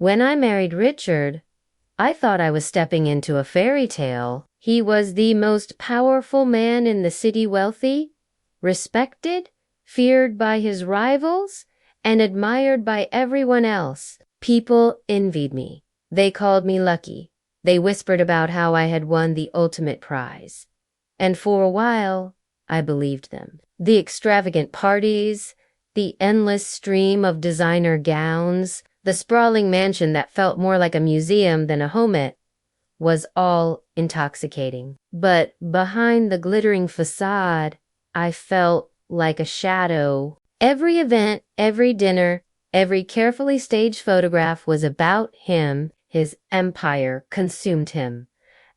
When I married Richard, I thought I was stepping into a fairy tale. He was the most powerful man in the city, wealthy, respected, feared by his rivals, and admired by everyone else. People envied me. They called me lucky. They whispered about how I had won the ultimate prize. And for a while, I believed them. The extravagant parties, the endless stream of designer gowns, the sprawling mansion that felt more like a museum than a home was all intoxicating. But behind the glittering facade, I felt like a shadow. Every event, every dinner, every carefully staged photograph was about him. His empire consumed him,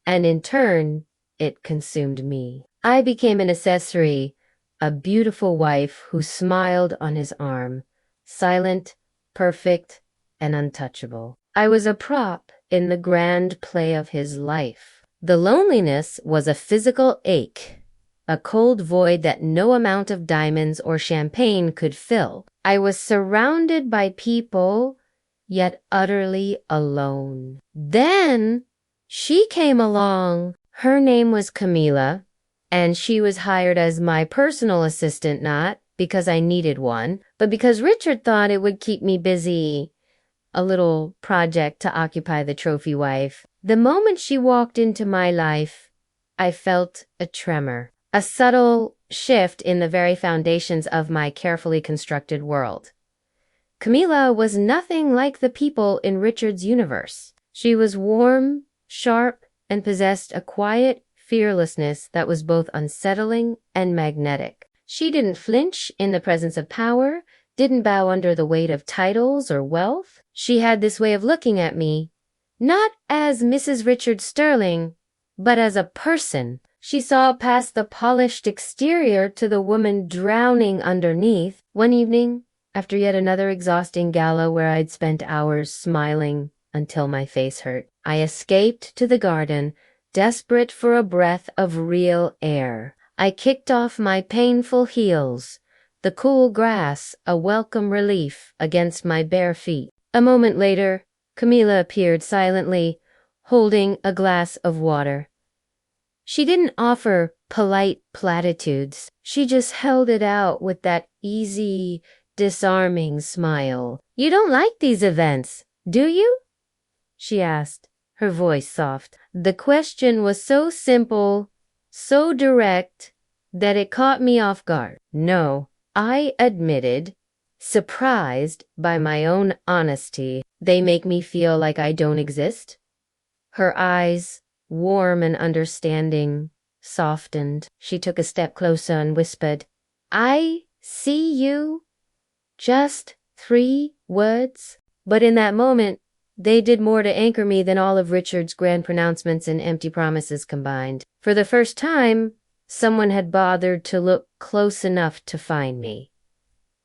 and in turn, it consumed me. I became an accessory, a beautiful wife who smiled on his arm, silent, perfect, and untouchable. I was a prop in the grand play of his life. The loneliness was a physical ache, a cold void that no amount of diamonds or champagne could fill. I was surrounded by people, yet utterly alone. Then she came along. Her name was Camila, and she was hired as my personal assistant, not because I needed one, but because Richard thought it would keep me busy. A little project to occupy the trophy wife. The moment she walked into my life, I felt a tremor, a subtle shift in the very foundations of my carefully constructed world. Camila was nothing like the people in Richard's universe. She was warm, sharp, and possessed a quiet fearlessness that was both unsettling and magnetic. She didn't flinch in the presence of power, didn't bow under the weight of titles or wealth. She had this way of looking at me, not as Mrs. Richard Sterling, but as a person. She saw past the polished exterior to the woman drowning underneath. One evening, after yet another exhausting gala where I'd spent hours smiling until my face hurt, I escaped to the garden, desperate for a breath of real air. I kicked off my painful heels, the cool grass a welcome relief against my bare feet. A moment later, Camila appeared silently, holding a glass of water. She didn't offer polite platitudes. She just held it out with that easy, disarming smile. "You don't like these events, do you?" she asked, her voice soft. The question was so simple, so direct, that it caught me off guard. "No," I admitted, surprised by my own honesty. "They make me feel like I don't exist." Her eyes, warm and understanding, softened. She took a step closer and whispered, "I see you." Just 3 words. But in that moment, they did more to anchor me than all of Richard's grand pronouncements and empty promises combined. For the first time, someone had bothered to look close enough to find me.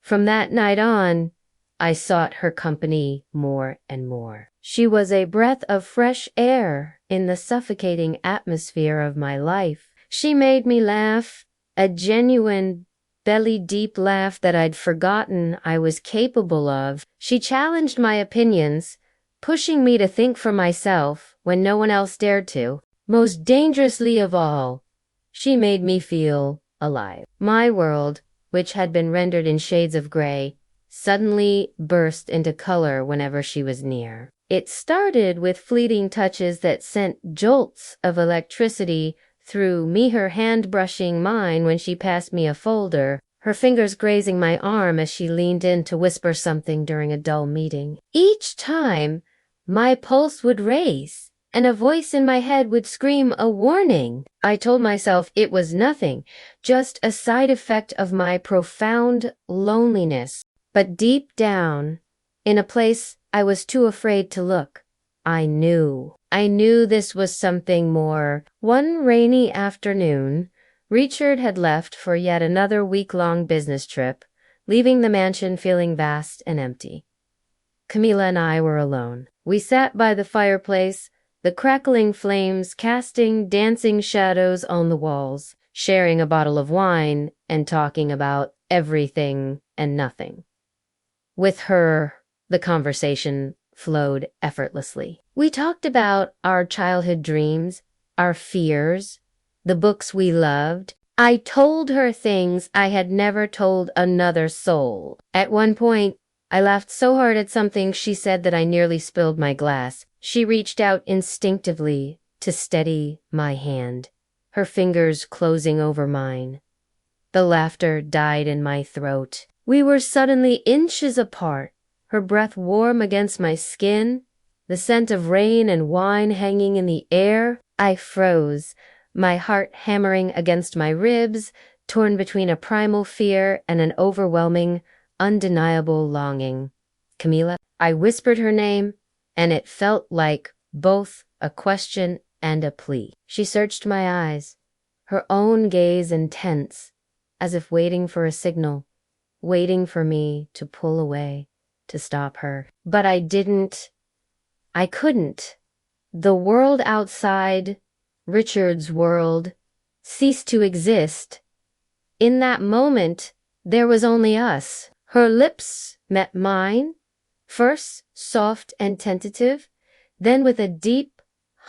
From that night on, I sought her company more and more. She was a breath of fresh air in the suffocating atmosphere of my life. She made me laugh, a genuine, belly-deep laugh that I'd forgotten I was capable of. She challenged my opinions, pushing me to think for myself when no one else dared to. Most dangerously of all, she made me feel alive. My world, which had been rendered in shades of gray, suddenly burst into color whenever she was near. It started with fleeting touches that sent jolts of electricity through me, her hand brushing mine when she passed me a folder, her fingers grazing my arm as she leaned in to whisper something during a dull meeting. Each time, my pulse would race, and a voice in my head would scream a warning. I told myself it was nothing, just a side effect of my profound loneliness. But deep down, in a place I was too afraid to look, I knew this was something more. One rainy afternoon, Richard had left for yet another week-long business trip, leaving the mansion feeling vast and empty. Camila and I were alone. We sat by the fireplace, the crackling flames casting dancing shadows on the walls, sharing a bottle of wine and talking about everything and nothing. With her, the conversation flowed effortlessly. We talked about our childhood dreams, our fears, the books we loved. I told her things I had never told another soul. At one point, I laughed so hard at something she said that I nearly spilled my glass. She reached out instinctively to steady my hand, her fingers closing over mine. The laughter died in my throat. We were suddenly inches apart, her breath warm against my skin, the scent of rain and wine hanging in the air. I froze, my heart hammering against my ribs, torn between a primal fear and an overwhelming, undeniable longing. Camila, I whispered her name, and it felt like both a question and a plea. She searched my eyes, her own gaze intense, as if waiting for a signal, waiting for me to pull away, to stop her. But I didn't. I couldn't. The world outside, Richard's world, ceased to exist. In that moment, there was only us. Her lips met mine, first soft and tentative, then with a deep,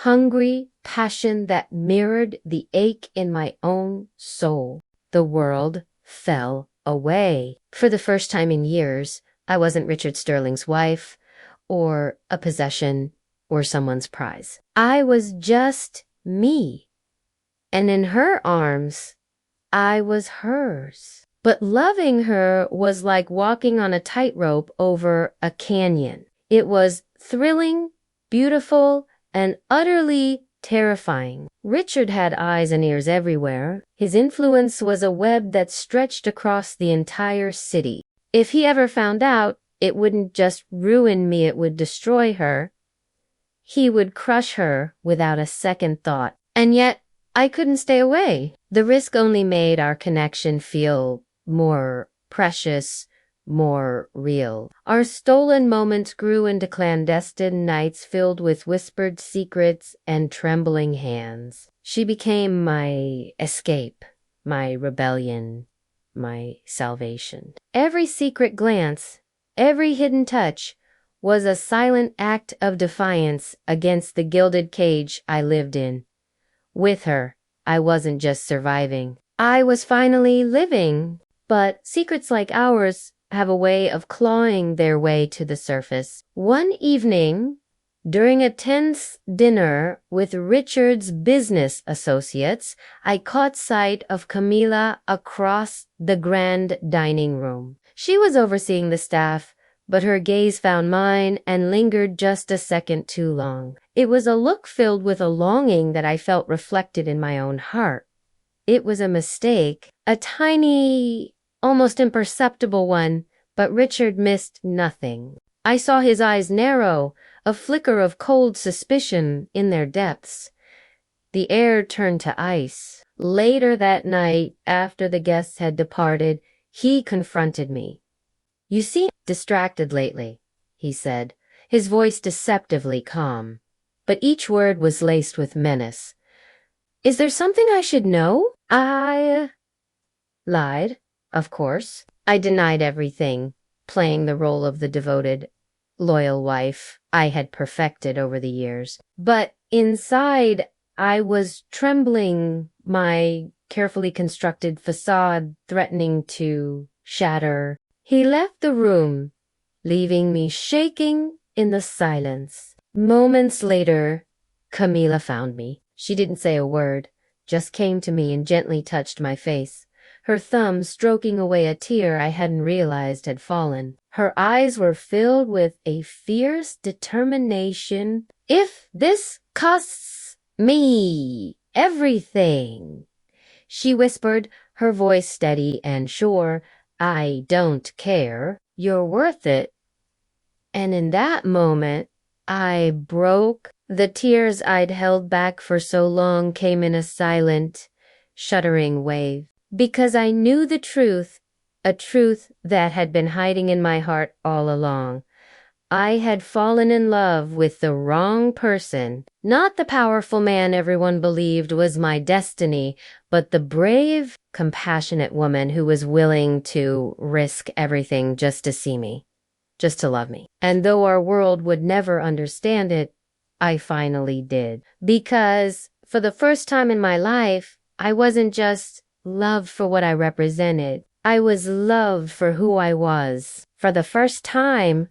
hungry passion that mirrored the ache in my own soul. The world fell away. For the first time in years, I wasn't Richard Sterling's wife, or a possession, or someone's prize. I was just me. And in her arms, I was hers. But loving her was like walking on a tightrope over a canyon. It was thrilling, beautiful, and utterly terrifying. Richard had eyes and ears everywhere. His influence was a web that stretched across the entire city. If he ever found out, it wouldn't just ruin me, it would destroy her. He would crush her without a second thought. And yet, I couldn't stay away. The risk only made our connection feel more precious, more real. Our stolen moments grew into clandestine nights filled with whispered secrets and trembling hands. She became my escape, my rebellion, my salvation. Every secret glance, every hidden touch was a silent act of defiance against the gilded cage I lived in. With her, I wasn't just surviving. I was finally living. But secrets like ours have a way of clawing their way to the surface. One evening, during a tense dinner with Richard's business associates, I caught sight of Camila across the grand dining room. She was overseeing the staff, but her gaze found mine and lingered just a second too long. It was a look filled with a longing that I felt reflected in my own heart. It was a mistake, a tiny, almost imperceptible one, but Richard missed nothing. I saw his eyes narrow, a flicker of cold suspicion in their depths. The air turned to ice. Later that night, after the guests had departed, he confronted me. "You seem distracted lately," he said, his voice deceptively calm. But each word was laced with menace. "Is there something I should know?" I lied. Of course, I denied everything, playing the role of the devoted, loyal wife I had perfected over the years. But inside, I was trembling, my carefully constructed facade threatening to shatter. He left the room, leaving me shaking in the silence. Moments later, Camila found me. She didn't say a word, just came to me and gently touched my face, her thumb stroking away a tear I hadn't realized had fallen. Her eyes were filled with a fierce determination. "If this costs me everything," she whispered, her voice steady and sure, "I don't care. You're worth it." And in that moment, I broke. The tears I'd held back for so long came in a silent, shuddering wave. Because I knew the truth, a truth that had been hiding in my heart all along. I had fallen in love with the wrong person. Not the powerful man everyone believed was my destiny, but the brave, compassionate woman who was willing to risk everything just to see me. just to love me. And though our world would never understand it, I finally did. Because for the first time in my life, I wasn't just loved for what I represented. I was loved for who I was. For the first time,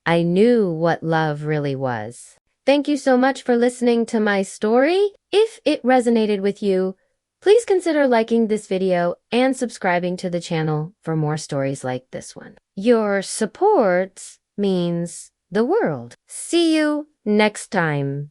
I knew what love really was. Thank you so much for listening to my story. If it resonated with you, please consider liking this video and subscribing to the channel for more stories like this one. Your support means the world. See you next time.